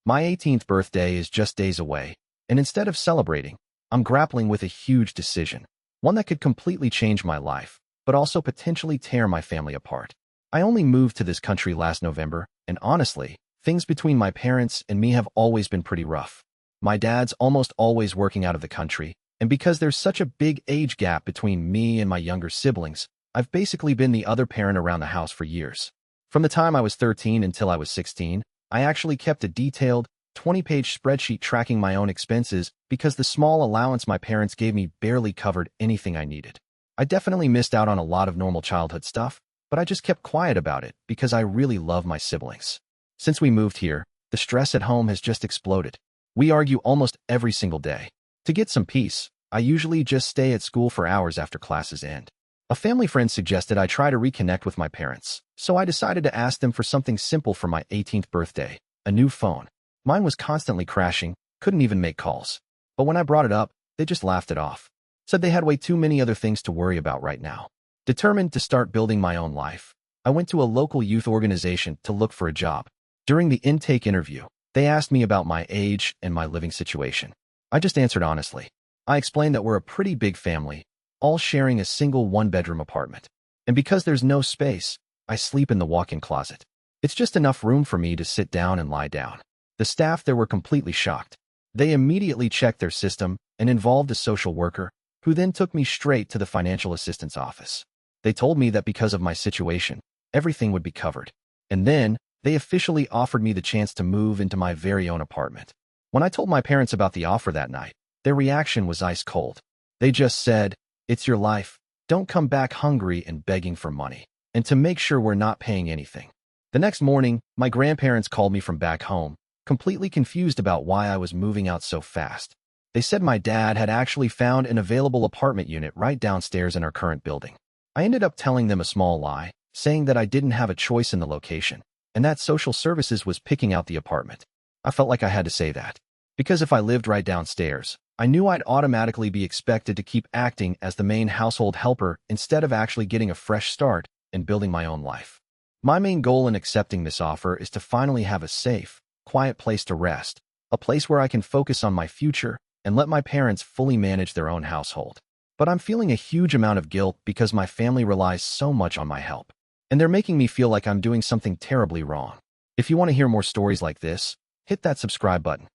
My 18th birthday is just days away, and instead of celebrating, I'm grappling with a huge decision, one that could completely change my life, but also potentially tear my family apart. I only moved to this country last November, and honestly, things between my parents and me have always been pretty rough. My dad's almost always working out of the country, and because there's such a big age gap between me and my younger siblings, I've basically been the other parent around the house for years. From the time I was 13 until I was 16, I actually kept a detailed, 20-page spreadsheet tracking my own expenses because the small allowance my parents gave me barely covered anything I needed. I definitely missed out on a lot of normal childhood stuff, but I just kept quiet about it because I really love my siblings. Since we moved here, the stress at home has just exploded. We argue almost every single day. To get some peace, I usually just stay at school for hours after classes end. A family friend suggested I try to reconnect with my parents, so I decided to ask them for something simple for my 18th birthday, a new phone. Mine was constantly crashing, couldn't even make calls. But when I brought it up, they just laughed it off. Said they had way too many other things to worry about right now. Determined to start building my own life, I went to a local youth organization to look for a job. During the intake interview, they asked me about my age and my living situation. I just answered honestly. I explained that we're a pretty big family, all sharing a single one-bedroom apartment. And because there's no space, I sleep in the walk-in closet. It's just enough room for me to sit down and lie down. The staff there were completely shocked. They immediately checked their system and involved a social worker, who then took me straight to the financial assistance office. They told me that because of my situation, everything would be covered. And then, they officially offered me the chance to move into my very own apartment. When I told my parents about the offer that night, their reaction was ice cold. They just said, "It's your life. Don't come back hungry and begging for money. And to make sure we're not paying anything." The next morning, my grandparents called me from back home, completely confused about why I was moving out so fast. They said my dad had actually found an available apartment unit right downstairs in our current building. I ended up telling them a small lie, saying that I didn't have a choice in the location, and that social services was picking out the apartment. I felt like I had to say that, because if I lived right downstairs, I knew I'd automatically be expected to keep acting as the main household helper instead of actually getting a fresh start and building my own life. My main goal in accepting this offer is to finally have a safe, quiet place to rest, a place where I can focus on my future and let my parents fully manage their own household. But I'm feeling a huge amount of guilt because my family relies so much on my help, and they're making me feel like I'm doing something terribly wrong. If you want to hear more stories like this, hit that subscribe button.